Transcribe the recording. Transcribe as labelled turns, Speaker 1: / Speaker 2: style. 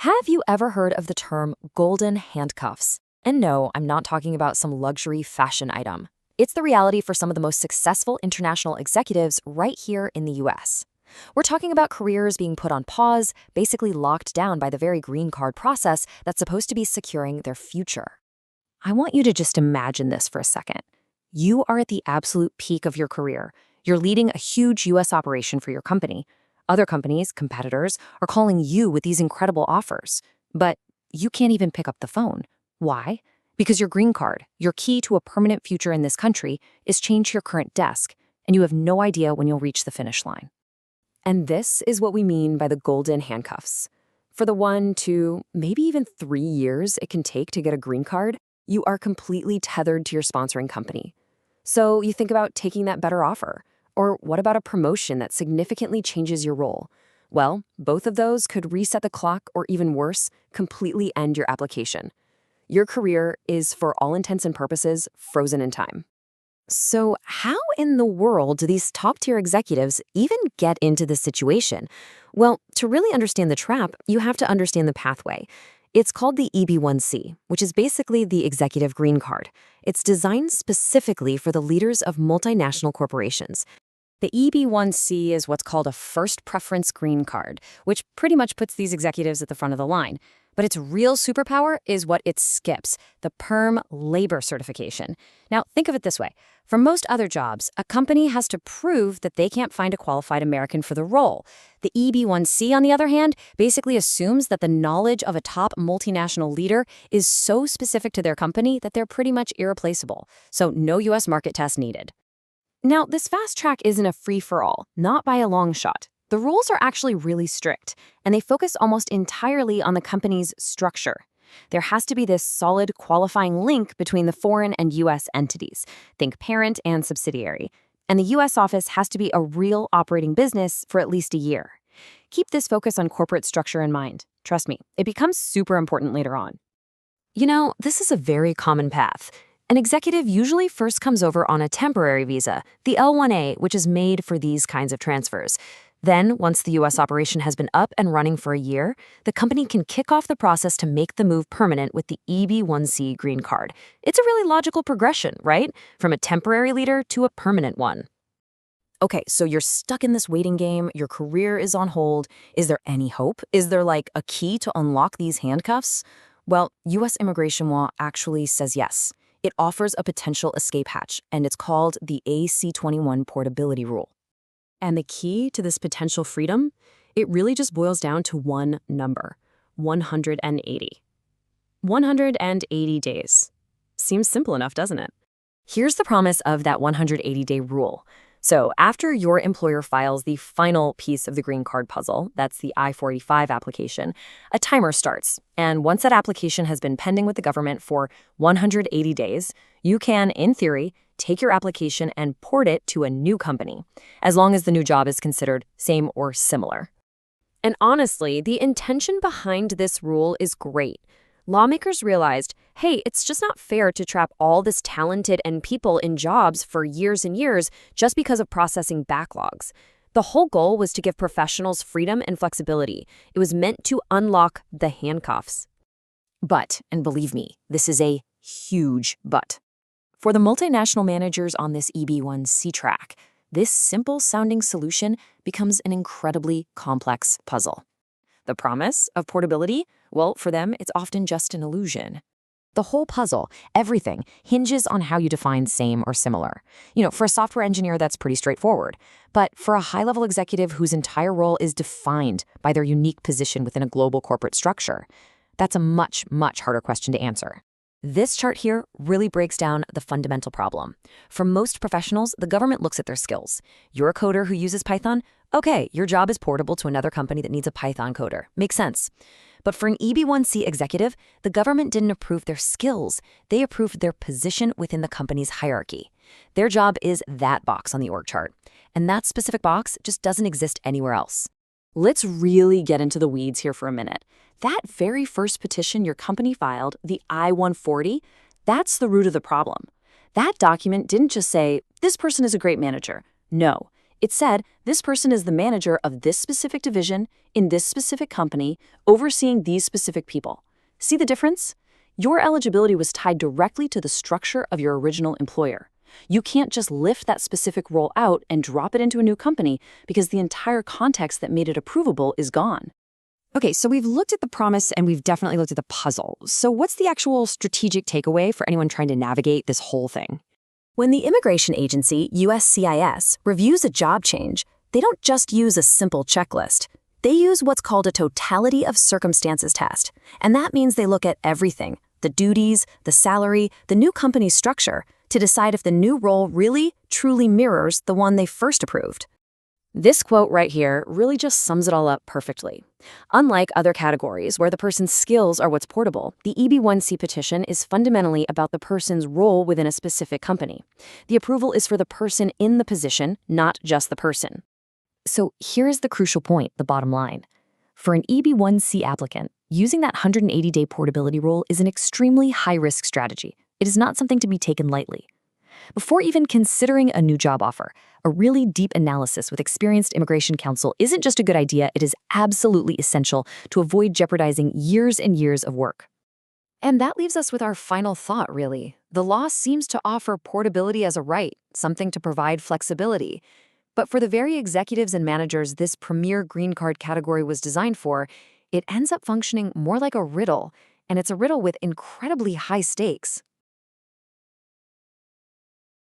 Speaker 1: Have you ever heard of the term golden handcuffs? And no, I'm not talking about some luxury fashion item. It's the reality for some of the most successful international executives right here in the US. We're talking about careers being put on pause, basically locked down by the very green card process that's supposed to be securing their future. I want you to just imagine this for a second. You are at the absolute peak of your career. You're leading a huge US operation for your company. Other companies, competitors, are calling you with these incredible offers. But you can't even pick up the phone. Why? Because your green card, your key to a permanent future in this country, is chained to your current desk, and you have no idea when you'll reach the finish line. And this is what we mean by the golden handcuffs. For the 1, 2, maybe even 3 years it can take to get a green card, you are completely tethered to your sponsoring company. So you think about taking that better offer. Or what about a promotion that significantly changes your role? Well, both of those could reset the clock or even worse, completely end your application. Your career is, for all intents and purposes, frozen in time. So how in the world do these top-tier executives even get into this situation? Well, to really understand the trap, you have to understand the pathway. It's called the EB-1C, which is basically the executive green card. It's designed specifically for the leaders of multinational corporations. The EB-1C is what's called a first preference green card, which pretty much puts these executives at the front of the line. But its real superpower is what it skips, the perm labor certification. Now, think of it this way. For most other jobs, a company has to prove that they can't find a qualified American for the role. The EB-1C, on the other hand, basically assumes that the knowledge of a top multinational leader is so specific to their company that they're pretty much irreplaceable. So no U.S. market test needed. Now, this fast track isn't a free-for-all, not by a long shot. The rules are actually really strict, and they focus almost entirely on the company's structure. There has to be this solid qualifying link between the foreign and U.S. entities, think parent and subsidiary, and the U.S. office has to be a real operating business for at least a year. Keep this focus on corporate structure in mind. Trust me, it becomes super important later on. You know, this is a very common path. An executive usually first comes over on a temporary visa, the L-1A, which is made for these kinds of transfers. Then, once the U.S. operation has been up and running for a year, the company can kick off the process to make the move permanent with the EB-1C green card. It's a really logical progression, right? From a temporary leader to a permanent one. Okay, so you're stuck in this waiting game, your career is on hold. Is there any hope? Is there like a key to unlock these handcuffs? Well, U.S. immigration law actually says yes. It offers a potential escape hatch, and it's called the AC-21 portability rule. And the key to this potential freedom? It really just boils down to one number, 180. 180 days. Seems simple enough, doesn't it? Here's the promise of that 180-day rule. So after your employer files the final piece of the green card puzzle, that's the I-485 application, a timer starts. And once that application has been pending with the government for 180 days, you can, in theory, take your application and port it to a new company, as long as the new job is considered same or similar. And honestly, the intention behind this rule is great. Lawmakers realized, hey, it's just not fair to trap all this talented and people in jobs for years and years just because of processing backlogs. The whole goal was to give professionals freedom and flexibility. It was meant to unlock the handcuffs. But, and believe me, this is a huge but. For the multinational managers on this EB-1C track, this simple-sounding solution becomes an incredibly complex puzzle. The promise of portability? Well, for them, it's often just an illusion. The whole puzzle, everything, hinges on how you define same or similar. You know, for a software engineer, that's pretty straightforward. But for a high-level executive whose entire role is defined by their unique position within a global corporate structure, that's a much, much harder question to answer. This chart here really breaks down the fundamental problem. For most professionals, the government looks at their skills. You're a coder who uses Python? Okay, your job is portable to another company that needs a Python coder. Makes sense. But for an EB-1C executive, the government didn't approve their skills. They approved their position within the company's hierarchy. Their job is that box on the org chart. And that specific box just doesn't exist anywhere else. Let's really get into the weeds here for a minute. That very first petition your company filed, the I-140, that's the root of the problem. That document didn't just say, this person is a great manager. No,
Speaker 2: It said this person is the manager of this specific division in this specific company, overseeing these specific people. See the difference? Your eligibility was tied directly to the structure of your original employer. You can't just lift that specific role out and drop it into a new company because the entire context that made it approvable is gone.
Speaker 1: Okay, so we've looked at the promise and we've definitely looked at the puzzle. So what's the actual strategic takeaway for anyone trying to navigate this whole thing?
Speaker 2: When the immigration agency, USCIS, reviews a job change, they don't just use a simple checklist. They use what's called a totality of circumstances test. And that means they look at everything, the duties, the salary, the new company's structure, to decide if the new role really, truly mirrors the one they first approved. This quote right here really just sums it all up perfectly. Unlike other categories where the person's skills are what's portable, the EB-1C petition is fundamentally about the person's role within a specific company. The approval is for the person in the position, not just the person.
Speaker 1: So here's the crucial point, the bottom line. For an EB-1C applicant, using that 180-day portability rule is an extremely high-risk strategy. It is not something to be taken lightly. Before even considering a new job offer, a really deep analysis with experienced immigration counsel isn't just a good idea, it is absolutely essential to avoid jeopardizing years and years of work. And that leaves us with our final thought, really. The law seems to offer portability as a right, something to provide flexibility. But for the very executives and managers this premier green card category was designed for, it ends up functioning more like a riddle, and it's a riddle with incredibly high stakes.